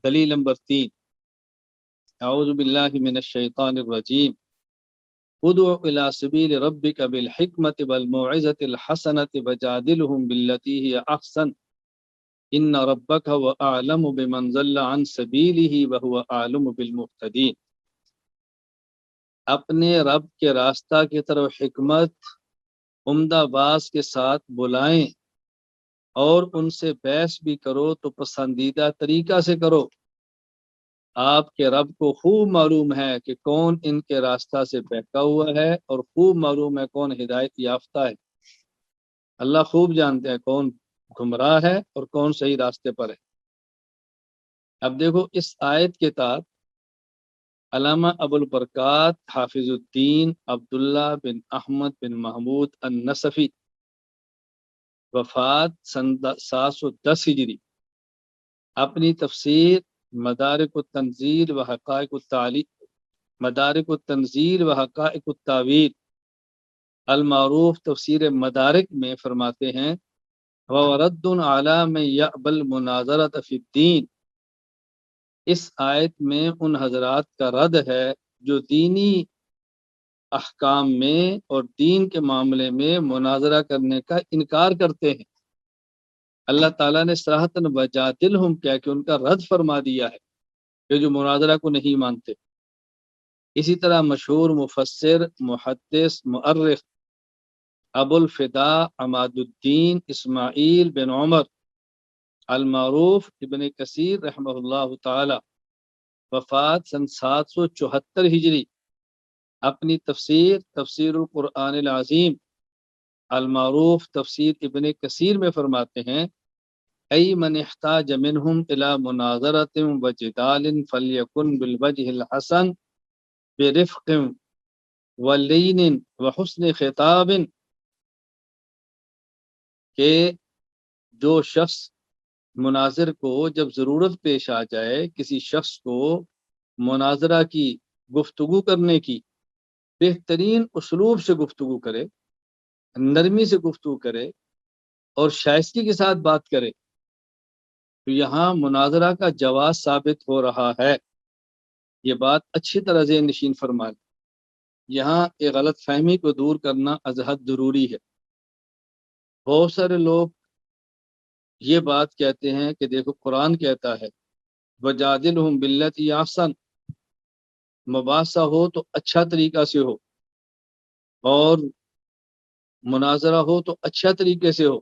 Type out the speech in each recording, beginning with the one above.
دلیل نمبر 3، اعوذ باللہ من الشیطان الرجیم، ادع الی سبیل ربک بالحکمت والموعظۃ الحسنۃ وجادلہم باللتی ہی احسن ان ربک هو اعلم بمن ضل عن سبیلہ وہو اعلم بالمہتدین۔ اپنے رب کے راستہ کی طرف حکمت عمدہ باز کے ساتھ بلائیں، اور ان سے بحث بھی کرو تو پسندیدہ طریقہ سے کرو۔ آپ کے رب کو خوب معلوم ہے کہ کون ان کے راستہ سے بہکا ہوا ہے، اور خوب معلوم ہے کون ہدایت یافتہ ہے۔ اللہ خوب جانتے ہیں کون گمراہ ہے اور کون صحیح راستے پر ہے۔ اب دیکھو اس آیت کے تحت علامہ ابو البرکات حافظ الدین عبداللہ بن احمد بن محمود النصفی، وفات سن 710 ہجری، اپنی تفسیر مدارک التنزیل و حقائق التعلیق، مدارک التنزیل و حقائق التاویل المعروف تفسیر مدارک میں فرماتے ہیں، وَرَدٌّ عَلَى مَن يَأْبَى الْمُنَاظَرَةَ فِي الدِّينِ، اس آیت میں ان حضرات کا رد ہے جو دینی احکام میں اور دین کے معاملے میں مناظرہ کرنے کا انکار کرتے ہیں۔ اللہ تعالیٰ نے صراحتاً وجادلہم کیا کہ ان کا رد فرما دیا ہے کہ جو مناظرہ کو نہیں مانتے۔ اسی طرح مشہور مفسر محدث مؤرخ ابو الفداء عماد الدین اسماعیل بن عمر المعروف ابن کثیر رحمہ اللہ تعالی، وفات سن 774 ہجری، اپنی تفسیر القرآن العظیم المعروف تفسیر ابن کثیر میں فرماتے ہیں، ای من احتاج منہم الی مناظرۃ و جدال فلیکن بالوجہ الحسن برفق ولین وحسن خطاب، کہ جو شخص مناظر کو جب ضرورت پیش آ جائے، کسی شخص کو مناظرہ کی گفتگو کرنے کی، بہترین اسلوب سے گفتگو کرے، نرمی سے گفتگو کرے اور شائستگی کے ساتھ بات کرے، تو یہاں مناظرہ کا جواز ثابت ہو رہا ہے۔ یہ بات اچھی طرح ذہن نشین فرما لیں۔ یہاں ایک غلط فہمی کو دور کرنا از حد ضروری ہے۔ بہت سارے لوگ یہ بات کہتے ہیں کہ دیکھو قرآن کہتا ہے وَجَادِلْهُمْ بِالَّتِي أَحْسَنُ، مباحثہ ہو تو اچھا طریقہ سے ہو، اور مناظرہ ہو تو اچھا طریقے سے ہو۔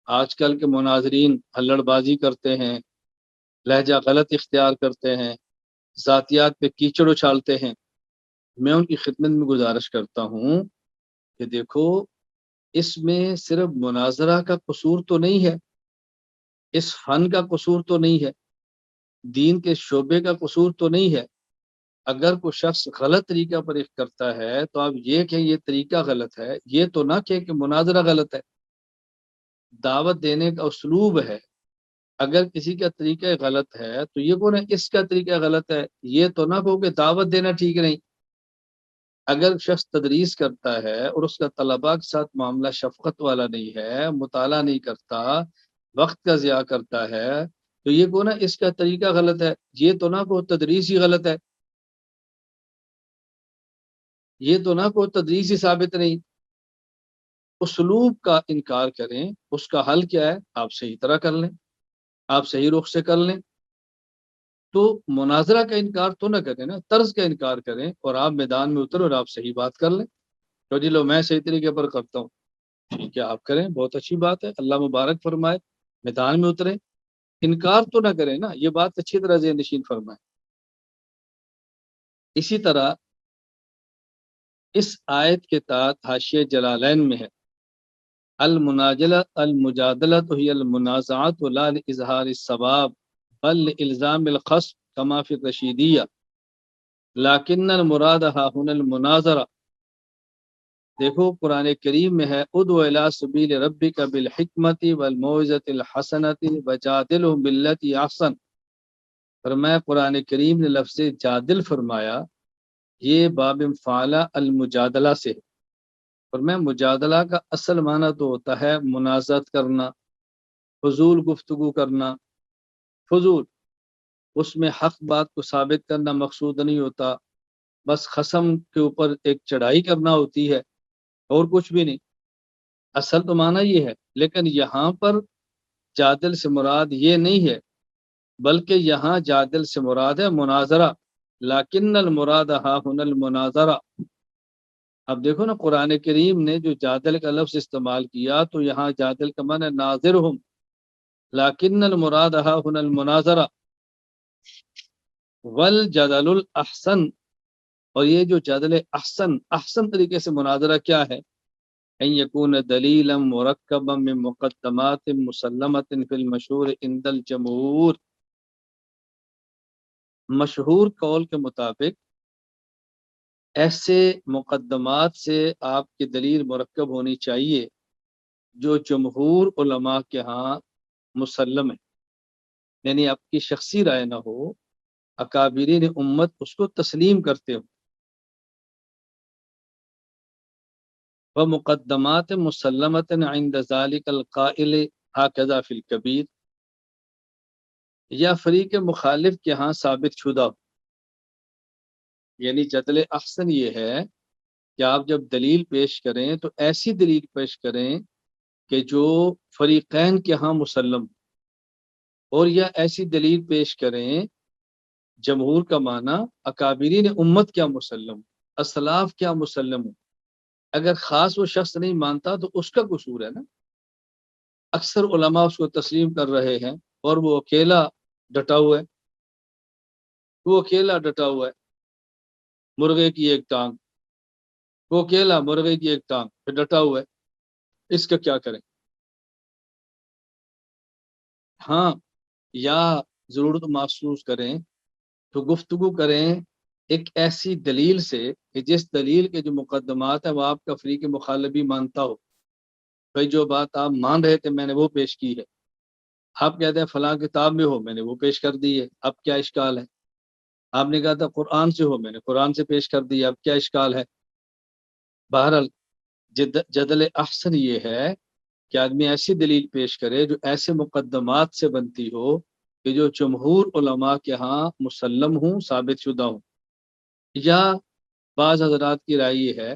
آج کل کے مناظرین ہلڑ بازی کرتے ہیں، لہجہ غلط اختیار کرتے ہیں، ذاتیات پہ کیچڑ اچھالتے ہیں۔ میں ان کی خدمت میں گزارش کرتا ہوں کہ دیکھو اس میں صرف مناظرہ کا قصور تو نہیں ہے، اس فن کا قصور تو نہیں ہے، دین کے شعبے کا قصور تو نہیں ہے۔ اگر کوئی شخص غلط طریقہ پر کرتا ہے تو آپ یہ کہ یہ طریقہ غلط ہے، یہ تو نہ کہ مناظرہ غلط ہے۔ دعوت دینے کا اسلوب ہے، اگر کسی کا طریقہ غلط ہے تو یہ کون ہے اس کا طریقہ غلط ہے، یہ تو نہ کہو کہ دعوت دینا ٹھیک نہیں۔ اگر شخص تدریس کرتا ہے اور اس کا طلباء کے ساتھ معاملہ شفقت والا نہیں ہے، مطالعہ نہیں کرتا، وقت کا ضیاع کرتا ہے، تو یہ کون ہے اس کا طریقہ غلط ہے، یہ تو نہ کو تدریس ہی غلط ہے، یہ تو نہ کو تدریس ہی ثابت نہیں۔ اسلوب کا انکار کریں، اس کا حل کیا ہے؟ آپ صحیح طرح کر لیں، آپ صحیح رخ سے کر لیں۔ تو مناظرہ کا انکار تو نہ کریں نا، طرز کا انکار کریں، اور آپ میدان میں اتریں اور آپ صحیح بات کر لیں۔ تو جی لو میں صحیح طریقے پر کرتا ہوں، ٹھیک ہے آپ کریں، بہت اچھی بات ہے، اللہ مبارک فرمائے، میدان میں اتریں، انکار تو نہ کریں نا، یہ بات اچھی طرح ذہن نشین فرمائے۔ اسی طرح اس آیت کے تحت حاشیہ جلالین میں ہے المجادلۃ ہی المنازعۃ لا لاظہار الثواب بل لالزام الخصم کما فی الرشیدیہ لیکن المراد ہا ہنا المناظرہ۔ دیکھو قرآن کریم میں ہے ادع الی سبیل ربک بالحکمت والموعظۃ الحسنۃ وجادلہم باللتی احسن۔ فرمایا قرآن کریم نے لفظ جادل فرمایا، یہ باب فعلہ المجادلہ سے ہے۔ فرمایا مجادلہ کا اصل معنی تو ہوتا ہے منازعت کرنا، فضول گفتگو کرنا، فضول اس میں حق بات کو ثابت کرنا مقصود نہیں ہوتا، بس قسم کے اوپر ایک چڑھائی کرنا ہوتی ہے اور کچھ بھی نہیں، اصل تو معنی یہ ہے۔ لیکن یہاں پر جادل سے مراد یہ نہیں ہے، بلکہ یہاں جادل سے مراد ہے مناظرہ، لیکن المراد ہا ہن المناظرہ۔ اب دیکھو نا قرآن کریم نے جو جادل کا لفظ استعمال کیا تو یہاں جادل کا معنی ناظرہم، لیکن المراد ہا ہن المناظرہ والجدل الاحسن، اور یہ جو جدل احسن طریقے سے مناظرہ کیا ہے، ان یکون دلیلا مرکبا من مقدمات مسلمت فی المشہور عند الجمہور، مشہور قول کے مطابق ایسے مقدمات سے آپ کی دلیل مرکب ہونی چاہیے جو جمہور علماء کے ہاں مسلم ہے، یعنی آپ کی شخصی رائے نہ ہو، اکابرین امت اس کو تسلیم کرتے ہو۔ ومقدمات مسلمت عند ذلك القائل هكذا فی الکبیر، یا فریق مخالف کے ہاں ثابت شدہ ہو۔ یعنی جدل احسن یہ ہے کہ آپ جب دلیل پیش کریں تو ایسی دلیل پیش کریں کہ جو فریقین کے ہاں مسلم ہو، اور یا ایسی دلیل پیش کریں، جمہور کا معنی اکابرین امت کیا مسلم، اسلاف کیا مسلم ہو۔ اگر خاص وہ شخص نہیں مانتا تو اس کا قصور ہے نا، اکثر علماء اس کو تسلیم کر رہے ہیں اور وہ اکیلا ڈٹا ہوا ہے، وہ اکیلا ڈٹا ہوا ہے، مرغے کی ایک ٹانگ، وہ اکیلا مرغے کی ایک ٹانگ پہ ڈٹا ہوا ہے، اس کا کیا کریں؟ ہاں، یا ضرورت محسوس کریں تو گفتگو کریں ایک ایسی دلیل سے کہ جس دلیل کے جو مقدمات ہیں وہ آپ کا فریق مخالف بھی مانتا ہو۔ بھائی جو بات آپ مان رہے تھے میں نے وہ پیش کی ہے، آپ کہتے ہیں فلاں کتاب میں ہو، میں نے وہ پیش کر دی ہے، اب کیا اشکال ہے؟ آپ نے کہا تھا قرآن سے ہو، میں نے قرآن سے پیش کر دی ہے، اب کیا اشکال ہے؟ بہرحال جدل احسن یہ ہے کہ آدمی ایسی دلیل پیش کرے جو ایسے مقدمات سے بنتی ہو کہ جو جمہور علماء کے ہاں مسلم ہوں، ثابت شدہ ہوں، یا بعض حضرات کی رائے یہ ہے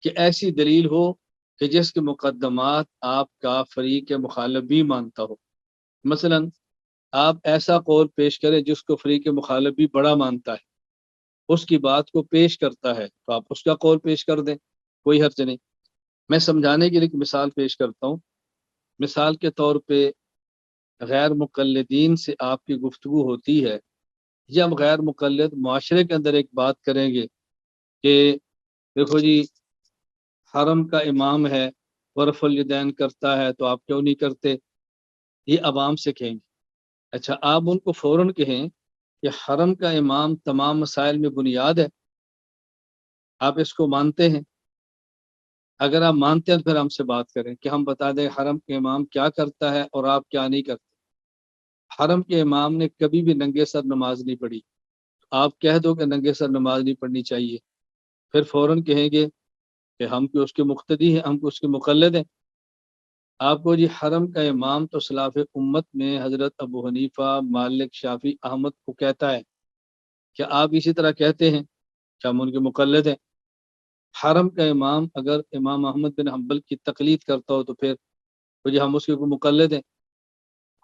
کہ ایسی دلیل ہو کہ جس کے مقدمات آپ کا فریق مخالف بھی مانتا ہو۔ مثلا آپ ایسا قول پیش کریں جس کو فریق مخالف بھی بڑا مانتا ہے، اس کی بات کو پیش کرتا ہے تو آپ اس کا قول پیش کر دیں، کوئی حرج نہیں۔ میں سمجھانے کے لیے ایک مثال پیش کرتا ہوں۔ مثال کے طور پہ غیر مقلدین سے آپ کی گفتگو ہوتی ہے، یا ہم غیر مقلد معاشرے کے اندر ایک بات کریں گے کہ دیکھو جی حرم کا امام ہے، ورف الیدین کرتا ہے تو آپ کیوں نہیں کرتے، یہ عوام سے کہیں گے۔ اچھا آپ ان کو فوراً کہیں کہ حرم کا امام تمام مسائل میں بنیاد ہے، آپ اس کو مانتے ہیں؟ اگر آپ مانتے ہیں تو پھر ہم سے بات کریں کہ ہم بتا دیں حرم کے امام کیا کرتا ہے اور آپ کیا نہیں کرتے۔ حرم کے امام نے کبھی بھی ننگے سر نماز نہیں پڑھی، آپ کہہ دو کہ ننگے سر نماز نہیں پڑھنی چاہیے، پھر فوراً کہیں گے کہ ہم کو اس کے مقتدی ہیں، ہم کو اس کے مقلد ہیں۔ آپ کو جی حرم کا امام تو سلاف امت میں حضرت ابو حنیفہ، مالک، شافعی، احمد کو کہتا ہے، کیا آپ اسی طرح کہتے ہیں کہ ہم ان کے مقلد ہیں؟ حرم کا امام اگر امام احمد بن حنبل کی تقلید کرتا ہو تو پھر جی ہم اس کے مقلد ہیں،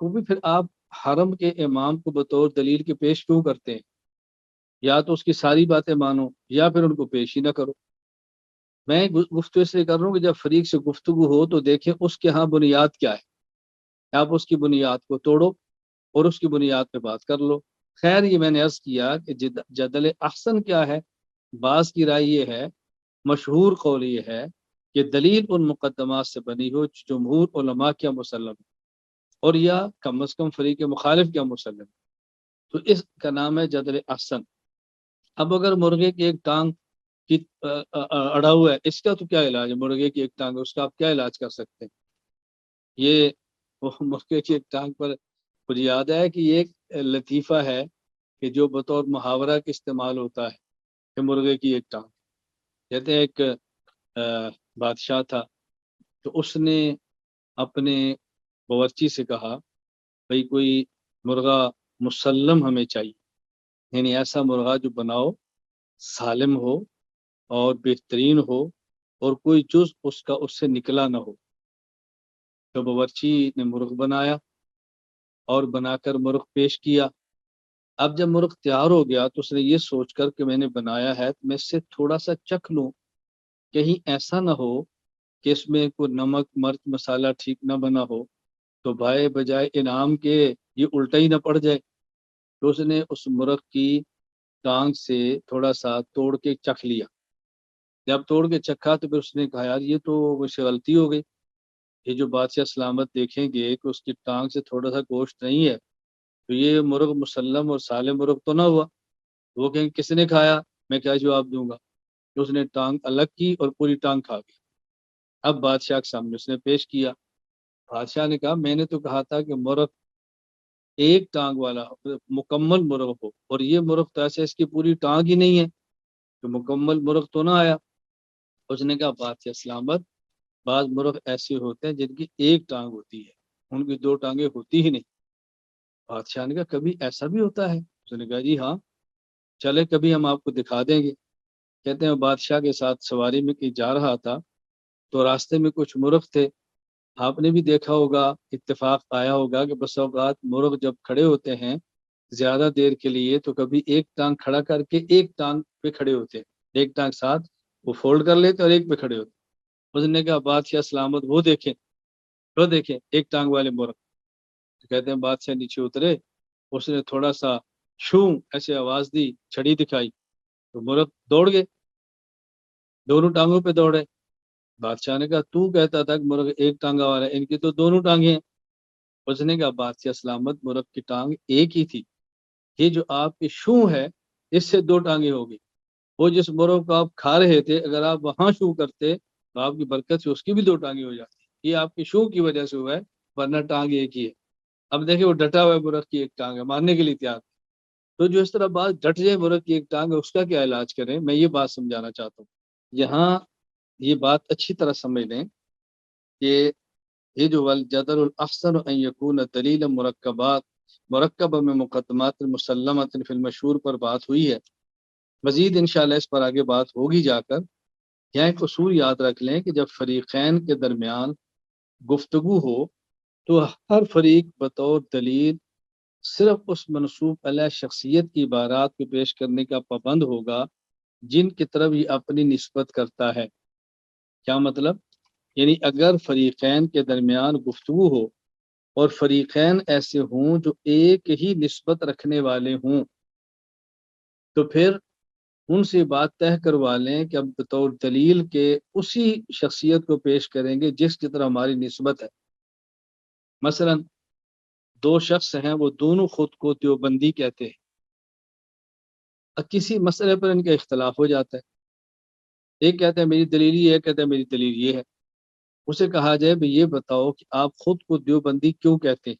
کو بھی پھر آپ حرم کے امام کو بطور دلیل کے پیش کیوں کرتے ہیں؟ یا تو اس کی ساری باتیں مانو یا پھر ان کو پیش ہی نہ کرو۔ میں گفتگو اس لیے کر رہا ہوں کہ جب فریق سے گفتگو ہو تو دیکھیں اس کے ہاں بنیاد کیا ہے، آپ اس کی بنیاد کو توڑو اور اس کی بنیاد پہ بات کر لو۔ خیر یہ میں نے عرض کیا کہ جدل احسن کیا ہے، بعض کی رائے یہ ہے، مشہور قول یہ ہے کہ دلیل ان مقدمات سے بنی ہو جمہور علماء کیا مسلم، اور یا کم از کم فریق مخالف کیا مسلم، تو اس کا نام ہے جدل احسن۔ اب اگر مرغے کی ایک ٹانگ کی اڑا ہوا ہے، اس کا تو کیا علاج ہے؟ مرغے کی ایک ٹانگ، اس کا آپ کیا علاج کر سکتے ہیں؟ یہ مرغے کی ایک ٹانگ پر مجھے یاد ہے کہ یہ ایک لطیفہ ہے کہ جو بطور محاورہ کے استعمال ہوتا ہے کہ مرغے کی ایک ٹانگ۔ کہتے ہیں ایک بادشاہ تھا تو اس نے اپنے باورچی سے کہا بھئی کوئی مرغہ مسلم ہمیں چاہیے، یعنی ایسا مرغا جو بناؤ سالم ہو اور بہترین ہو اور کوئی جز اس کا اس سے نکلا نہ ہو۔ تو باورچی نے مرغ بنایا اور بنا کر مرغ پیش کیا۔ اب جب مرغ تیار ہو گیا تو اس نے یہ سوچ کر کہ میں نے بنایا ہے تو میں اس سے تھوڑا سا چکھ لوں، کہیں ایسا نہ ہو کہ اس میں کوئی نمک مرچ مسالہ ٹھیک نہ بنا ہو، تو بھائی بجائے انعام کے یہ الٹا ہی نہ پڑ جائے۔ تو اس نے اس مرغ کی ٹانگ سے تھوڑا سا توڑ کے چکھ لیا۔ جب توڑ کے چکھا تو پھر اس نے کہا یار یہ تو مجھ سے غلطی ہو گئی، یہ جو بادشاہ سلامت دیکھیں گے کہ اس کی ٹانگ سے تھوڑا سا گوشت نہیں ہے تو یہ مرغ مسلم اور سالم مرغ تو نہ ہوا، وہ کہیں کس نے کھایا، میں کیا جواب دوں گا۔ تو اس نے ٹانگ الگ کی اور پوری ٹانگ کھا گئی۔ اب بادشاہ کے سامنے اس نے پیش کیا۔ بادشاہ نے کہا میں نے تو کہا تھا کہ مرغ ایک ٹانگ والا مکمل مرغ ہو، اور یہ مرغ تو ایسے اس کی پوری ٹانگ ہی نہیں ہے تو مکمل مرغ تو نہ آیا۔ اس نے کہا بادشاہ سلامت، بعض مرغ ایسے ہوتے ہیں جن کی ایک ٹانگ ہوتی ہے، ان کی دو ٹانگیں ہوتی ہی نہیں۔ بادشاہ نے کہا کبھی ایسا بھی ہوتا ہے؟ اس نے کہا جی ہاں، چلے کبھی ہم آپ کو دکھا دیں گے۔ کہتے ہیں بادشاہ کے ساتھ سواری میں کہیں جا رہا تھا تو راستے میں کچھ مرغ تھے، آپ نے بھی دیکھا ہوگا، اتفاق آیا ہوگا کہ بس اوقات مرغ جب کھڑے ہوتے ہیں زیادہ دیر کے لیے تو کبھی ایک ٹانگ کھڑا کر کے ایک ٹانگ پہ کھڑے ہوتے ہیں، ایک ٹانگ ساتھ وہ فولڈ کر لیتے اور ایک پہ کھڑے ہوتے۔ اس نے کہا بادشاہ سلامت وہ دیکھیں ایک ٹانگ والے مرغ۔ تو کہتے ہیں بادشاہ نیچے اترے، اس نے تھوڑا سا شوں ایسے آواز دی، چھڑی دکھائی تو مرغ دوڑ گئے، دونوں ٹانگوں پہ دوڑے۔ بادشاہ نے کہا تو کہتا تھا کہ مرغ ایک ٹانگا والا ہے، ان کی تو دونوں ٹانگیں ہیں۔ اس نے کہا بادشاہ سلامت مرغ کی ٹانگ ایک ہی تھی، یہ جو آپ کی شوں ہے اس سے دو ٹانگیں ہو گئی۔ وہ جس مرغ کو آپ کھا رہے تھے اگر آپ وہاں شوں کرتے تو آپ کی برکت سے اس کی بھی دو ٹانگیں ہو جاتی، یہ آپ کی شوں کی وجہ سے ہوا ہے، ورنہ ٹانگ ایک ہی ہے۔ اب دیکھیں وہ ڈٹا ہوا ہے مرغ کی ایک ٹانگ ہے، مارنے کے لیے تیار۔ تو جو اس طرح بات ڈٹ جائے مرغ کی ایک ٹانگ ہے اس کا کیا علاج کریں، میں یہ بات سمجھانا چاہتا ہوں۔ یہاں یہ بات اچھی طرح سمجھ لیں کہ یہ جو والجدل الاحسن ان یکون دلیل مرکب میں مقدمات مسلمت فی المشہور پر بات ہوئی ہے۔ مزید انشاءاللہ اس پر آگے بات ہوگی جا کر۔ یہاں ایک اصول یاد رکھ لیں کہ جب فریقین کے درمیان گفتگو ہو تو ہر فریق بطور دلیل صرف اس منسوب علیہ شخصیت کی عبارات کو پیش کرنے کا پابند ہوگا جن کی طرف یہ اپنی نسبت کرتا ہے۔ کیا مطلب؟ یعنی اگر فریقین کے درمیان گفتگو ہو اور فریقین ایسے ہوں جو ایک ہی نسبت رکھنے والے ہوں تو پھر ان سے بات طے کروا لیں کہ اب بطور دلیل کے اسی شخصیت کو پیش کریں گے جس کی طرح ہماری نسبت ہے۔ مثلا دو شخص ہیں وہ دونوں خود کو دیوبندی کہتے ہیں، اب کسی مسئلے پر ان کا اختلاف ہو جاتا ہے، ایک کہتے ہیں میری دلیل یہ ہے، ایک کہتے ہیں میری دلیل یہ ہے۔ اسے کہا جائے بھئی یہ بتاؤ کہ آپ خود کو دیوبندی کیوں کہتے ہیں؟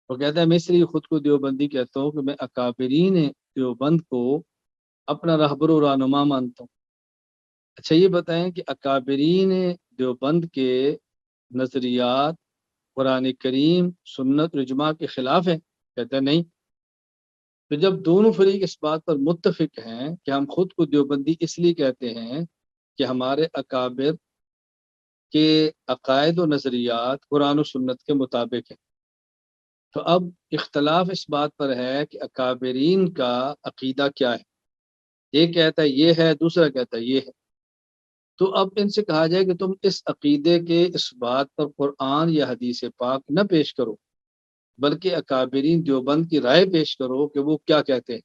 وہ کہتا ہے میں اس لیے خود کو دیوبندی کہتا ہوں کہ میں اکابرین دیوبند کو اپنا رہبر و رہنما مانتا ہوں۔ اچھا یہ بتائیں کہ اکابرین دیوبند کے نظریات قرآن کریم سنت اور اجماع کے خلاف ہیں؟ کہتا ہے نہیں۔ تو جب دونوں فریق اس بات پر متفق ہیں کہ ہم خود کو دیوبندی اس لیے کہتے ہیں کہ ہمارے اکابر کے عقائد و نظریات قرآن و سنت کے مطابق ہیں، تو اب اختلاف اس بات پر ہے کہ اکابرین کا عقیدہ کیا ہے، ایک کہتا ہے یہ ہے، دوسرا کہتا ہے یہ ہے۔ تو اب ان سے کہا جائے کہ تم اس عقیدے کے اس بات پر قرآن یا حدیث پاک نہ پیش کرو بلکہ اکابرین دیوبند کی رائے پیش کرو کہ وہ کیا کہتے ہیں۔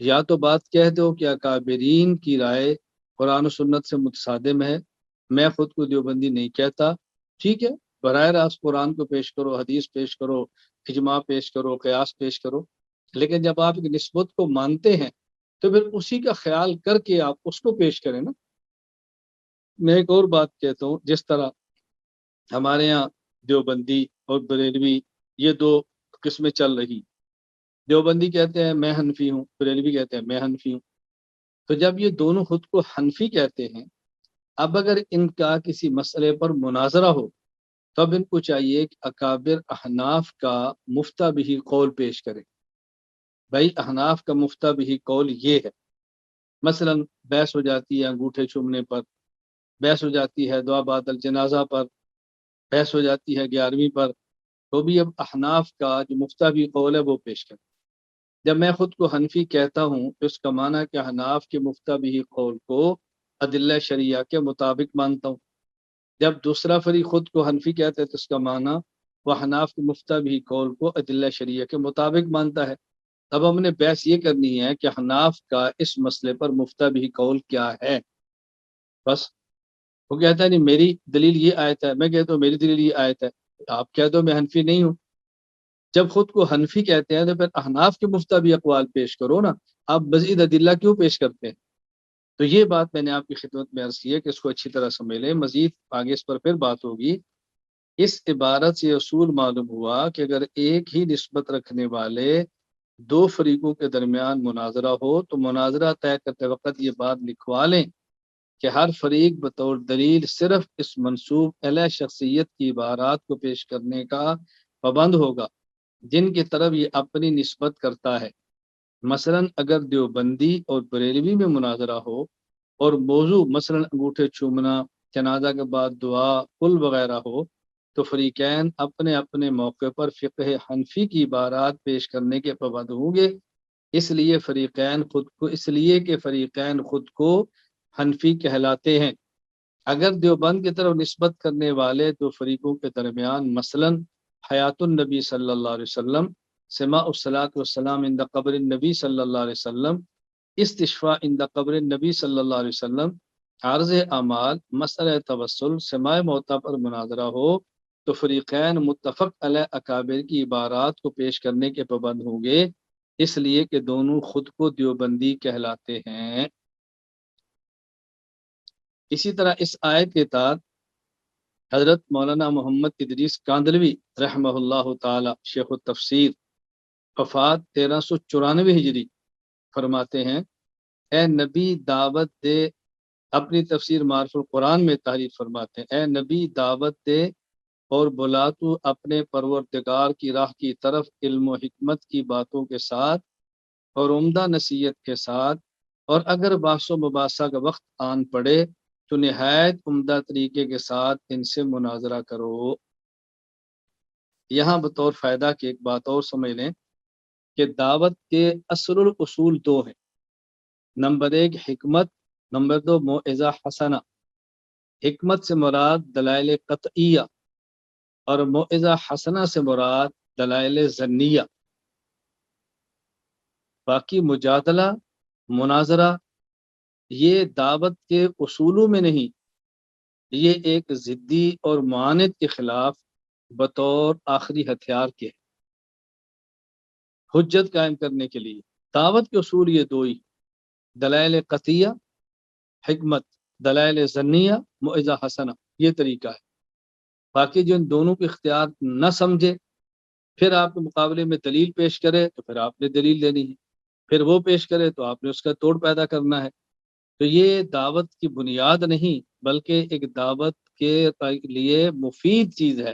یا تو بات کہہ دو کہ اکابرین کی رائے قرآن و سنت سے متصادم ہے، میں خود کو دیوبندی نہیں کہتا، ٹھیک ہے، براہ راست قرآن کو پیش کرو، حدیث پیش کرو، اجماع پیش کرو، قیاس پیش کرو، لیکن جب آپ کی نسبت کو مانتے ہیں تو پھر اسی کا خیال کر کے آپ اس کو پیش کریں نا۔ میں ایک اور بات کہتا ہوں، جس طرح ہمارے یہاں دیوبندی اور بریلوی یہ دو قسمیں چل رہی، دیوبندی کہتے ہیں میں حنفی ہوں، بریلوی کہتے ہیں میں حنفی ہوں۔ تو جب یہ دونوں خود کو حنفی کہتے ہیں، اب اگر ان کا کسی مسئلے پر مناظرہ ہو تب ان کو چاہیے کہ اکابر احناف کا مفتہ بھی قول پیش کرے۔ بھائی احناف کا مفتہ بھی قول یہ ہے، مثلا بحث ہو جاتی ہے انگوٹھے چومنے پر، بحث ہو جاتی ہے دعا بعد الجنازہ پر، بحث ہو جاتی ہے 11ویں پر، تو بھی اب احناف کا جو مفتہ بھی قول ہے وہ پیش کریں۔ جب میں خود کو حنفی کہتا ہوں تو اس کا معنی کہ احناف کے مفتہ بھی قول کو ادلہ شریعہ کے مطابق مانتا ہوں۔ جب دوسرا فریق خود کو حنفی کہتا ہے تو اس کا معنی وہ احناف کے مفتہ بھی قول کو ادلہ شریعہ کے مطابق مانتا ہے۔ اب ہم نے بحث یہ کرنی ہے کہ حناف کا اس مسئلے پر مفتہ بھی قول کیا ہے، بس۔ وہ کہتا ہے نہیں میری دلیل یہ آیت ہے، میں کہتا ہوں میری دلیل یہ آیت ہے، آپ کہہ دو میں حنفی نہیں ہوں۔ جب خود کو حنفی کہتے ہیں تو پھر احناف کے مفتہ بھی اقوال پیش کرو نا، آپ مزید ادلہ کیوں پیش کرتے ہیں؟ تو یہ بات میں نے آپ کی خدمت میں عرض کی ہے کہ اس کو اچھی طرح سمجھ لیں، مزید آگے اس پر پھر بات ہوگی۔ اس عبارت سے اصول معلوم ہوا کہ اگر ایک ہی نسبت رکھنے والے دو فریقوں کے درمیان مناظرہ ہو تو مناظرہ طے کرتے وقت یہ بات لکھوا لیں کہ ہر فریق بطور دلیل صرف اس منسوب الیہ شخصیت کی عبارات کو پیش کرنے کا پابند ہوگا جن کی طرف یہ اپنی نسبت کرتا ہے۔ مثلا اگر دیوبندی اور بریلوی میں مناظرہ ہو اور موضوع مثلا انگوٹھے چومنا، جنازہ کے بعد دعا، کل وغیرہ ہو تو فریقین اپنے اپنے موقع پر فقہ حنفی کی عبارات پیش کرنے کے پابند ہوں گے، اس لیے کہ فریقین خود کو حنفی کہلاتے ہیں۔ اگر دیوبند کی طرف نسبت کرنے والے دو فریقوں کے درمیان مثلا حیات النبی صلی اللہ علیہ وسلم، سماع الصلاۃ والسلام عند قبر النبی صلی اللہ علیہ وسلم، استشفاء عند قبر النبی صلی اللہ علیہ وسلم، عرض اعمال، مسئلہ توسل، سماع موتیٰ پر مناظرہ ہو تو فریقین متفق علیہ اکابر کی عبارات کو پیش کرنے کے پابند ہوں گے، اس لیے کہ دونوں خود کو دیوبندی کہلاتے ہیں۔ اسی طرح اس آیت کے تحت حضرت مولانا محمد ادریس کاندلوی رحمہ اللہ تعالی شیخ التفسیر، وفات 1394 ہجری، فرماتے ہیں اے نبی دعوت دے، اپنی تفسیر معرف القرآن میں تحریر فرماتے ہیں، اے نبی دعوت دے اور بلا تو اپنے پروردگار کی راہ کی طرف علم و حکمت کی باتوں کے ساتھ اور عمدہ نصیحت کے ساتھ، اور اگر بحث و مباحثہ کا وقت آن پڑے تو نہایت عمدہ طریقے کے ساتھ ان سے مناظرہ کرو۔ یہاں بطور فائدہ کی ایک بات اور سمجھ لیں کہ دعوت کے اصل الاصول دو ہیں، نمبر 1 حکمت، نمبر 2 موعظہ حسنہ۔ حکمت سے مراد دلائل قطعیہ اور موعظہ حسنہ سے مراد دلائل ظنیہ۔ باقی مجادلہ، مناظرہ یہ دعوت کے اصولوں میں نہیں، یہ ایک ضدی اور معاند کے خلاف بطور آخری ہتھیار کے حجت قائم کرنے کے لیے۔ دعوت کے اصول یہ دو ہی، دلائل قطعیہ حکمت، دلائل ظنیہ موعظہ حسنہ، یہ طریقہ ہے۔ باقی جو ان دونوں کو اختیار نہ سمجھے، پھر آپ کے مقابلے میں دلیل پیش کرے تو پھر آپ نے دلیل دینی ہے، پھر وہ پیش کرے تو آپ نے اس کا توڑ پیدا کرنا ہے۔ تو یہ دعوت کی بنیاد نہیں بلکہ ایک دعوت کے لیے مفید چیز ہے،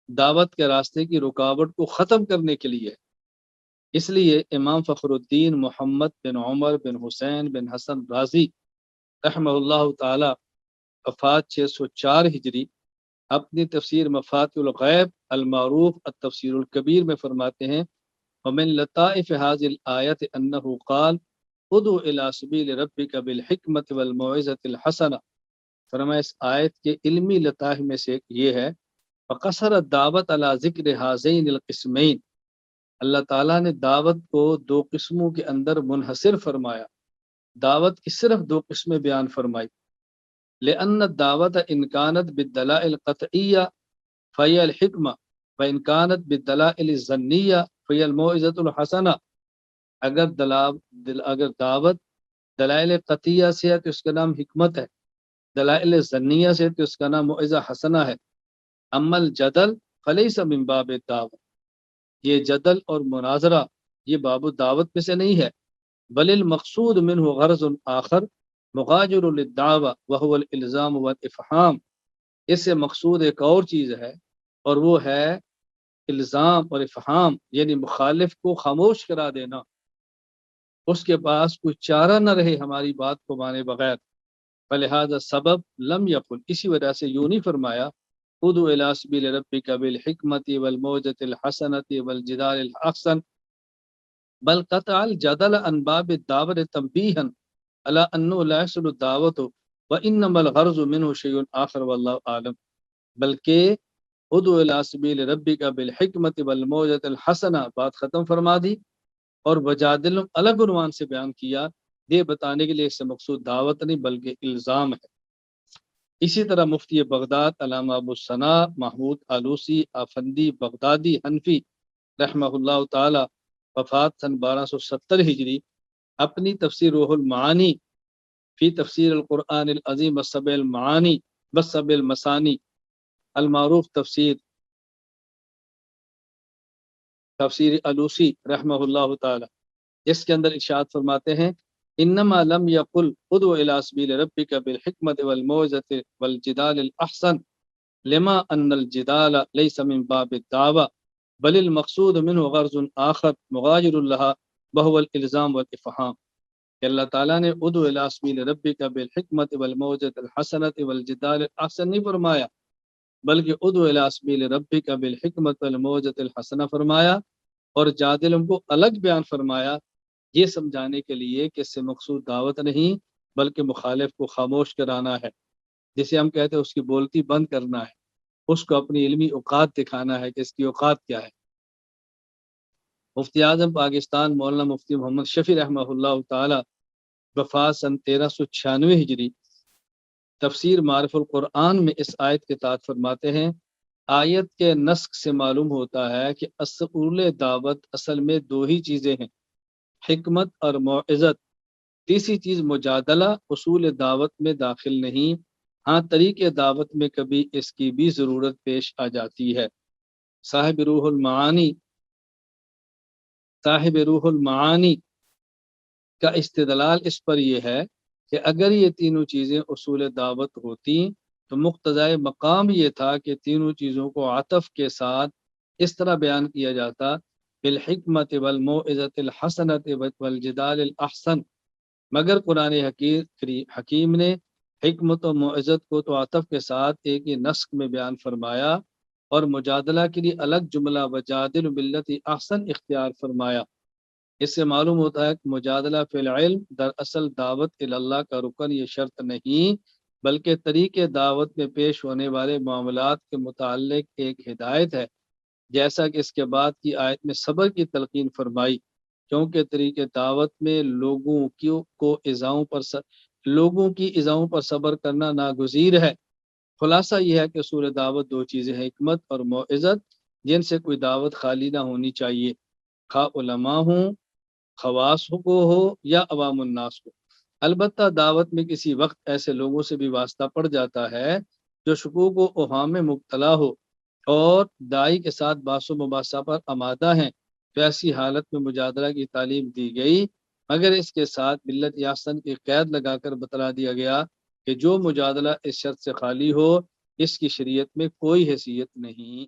دعوت کے راستے کی رکاوٹ کو ختم کرنے کے لیے۔ اس لیے امام فخر الدین محمد بن عمر بن حسین بن حسن رازی رحمہ اللہ تعالی، وفات 604 ہجری، اپنی تفسیر مفاتیح الغیب المعروف التفسیر الکبیر میں فرماتے ہیں ومن لطائف هذه الآیت انه قال ادعو الى سبیل ربک بالحکمت والموعظۃ الحسنہ۔ فرمایا اس آیت کے علمی لطائف میں سے یہ ہے فقصر الدعوت على ذکر هذین القسمین، اللہ تعالیٰ نے دعوت کو دو قسموں کے اندر منحصر فرمایا، دعوت کی صرف دو قسمیں بیان فرمائی۔ لأن الدعوت ان كانت بالدلائل القطعیہ فهي الحکمہ وان كانت بالدلائل الظنیہ فهي الموعظۃ الحسنہ۔ اگر دعوت دلائل قطعیہ سے ہے تو اس کا نام حکمت ہے، دلائل ظنیہ سے تو اس کا نام موعظہ حسنہ ہے۔ اما الجدل فلیس من باب الدعوت، یہ جدل اور مناظرہ یہ باب الدعوت میں سے نہیں ہے، بل المقصود منہ غرض آخر مغاجر للدعوہ وهو الالزام والافہام، اس سے مقصود ایک اور چیز ہے اور وہ ہے الزام اور افہام، یعنی مخالف کو خاموش کرا دینا۔ اس کے پاس کوئی چارہ نہ رہے ہماری بات کو مانے بغیر، فلہذا سبب لم یقل، اسی وجہ سے یوں نہیں فرمایا ادع الی سبیل ربک بالحکمت والموعظۃ الحسنۃ والجدال الاحسن، بل قطع الجدل عن باب الدعوت تنبیہا علی انه لا يحصل الدعوت وانما الغرض منه شیء آخر واللہ اعلم، بلکہ ادع الی سبیل ربک بالحکمت والموعظۃ الحسنہ بات ختم فرما دی، اور وجادل الگ عنوان سے بیان کیا، یہ بتانے کے لیے اس سے مقصود دعوت نہیں بلکہ الزام ہے۔ اسی طرح مفتی بغداد علامہ ابو الثناء محمود آلوسی آفندی بغدادی حنفی رحمہ اللہ تعالی وفات سن 1270 ہجری، اپنی تفسیر روح المعانی فی تفسیر القرآن العظیم والسبع المعانی والسبع المثانی المعروف تفسیر آلوسی رحمہ اللہ تعالی، اس کے اندر ارشاد فرماتے ہیں انما لم یقل ادع الی سبیل ربک بالحکمت والموعظۃ والجدال الاحسن لما ان الجدال لیس من باب الدعوہ بل المقصود منه غرض آخر مغایر لها وهو الالزام والافہام، کہ اللہ تعالیٰ نے ادع الی سبیل ربک بالحکمت والموعظۃ الحسنۃ والجدال الاحسن نہیں فرمایا، بلکہ ادع الی سبیل ربک بالحکمت والموعظۃ الحسنہ فرمایا، اور جادلوں کو الگ بیان فرمایا، یہ سمجھانے کے لیے کہ اس سے مقصود دعوت نہیں بلکہ مخالف کو خاموش کرانا ہے، جسے ہم کہتے ہیں اس کی بولتی بند کرنا ہے، اس کو اپنی علمی اوقات دکھانا ہے کہ اس کی اوقات کیا ہے۔ مفتی اعظم پاکستان مولانا مفتی محمد شفیع رحمہ اللہ تعالی وفات سن 1396 ہجری، تفسیر معرف القرآن میں اس آیت کے تحت فرماتے ہیں آیت کے نسخ سے معلوم ہوتا ہے کہ اصول دعوت اصل میں دو ہی چیزیں ہیں، حکمت اور موعظت، تیسری چیز مجادلہ اصول دعوت میں داخل نہیں، ہاں طریق دعوت میں کبھی اس کی بھی ضرورت پیش آ جاتی ہے۔ صاحب روح المعانی کا استدلال اس پر یہ ہے کہ اگر یہ تینوں چیزیں اصول دعوت ہوتی تو مقتضائے مقام یہ تھا کہ تینوں چیزوں کو عطف کے ساتھ اس طرح بیان کیا جاتا بالحکمت والموعظۃ الحسنۃ والجدال الاحسن، مگر قرآن حکیم نے حکمت و موعظت کو تو عطف کے ساتھ ایک ہی نسق میں بیان فرمایا اور مجادلہ کے لیے الگ جملہ وجادل باللتی احسن اختیار فرمایا۔ اس سے معلوم ہوتا ہے کہ مجادلہ فی العلم دراصل دعوت اللہ کا رکن یہ شرط نہیں بلکہ طریق دعوت میں پیش ہونے والے معاملات کے متعلق ایک ہدایت ہے، جیسا کہ اس کے بعد کی آیت میں صبر کی تلقین فرمائی، کیونکہ طریق دعوت میں لوگوں کی ایذاؤں پر صبر کرنا ناگزیر ہے۔ خلاصہ یہ ہے کہ اصول دعوت دو چیزیں ہیں، حکمت اور موعظت، جن سے کوئی دعوت خالی نہ ہونی چاہیے، خواہ علماء ہوں، خواص کو ہو یا عوام الناس کو۔ البتہ دعوت میں کسی وقت ایسے لوگوں سے بھی واسطہ پڑ جاتا ہے جو شکوک و اوہام میں مبتلا ہو اور داعی کے ساتھ باس و مباحثہ پر آمادہ ہیں، تو ایسی حالت میں مجادلہ کی تعلیم دی گئی، مگر اس کے ساتھ ملت یاسن کی قید لگا کر بتلا دیا گیا کہ جو مجادلہ اس شرط سے خالی ہو اس کی شریعت میں کوئی حیثیت نہیں۔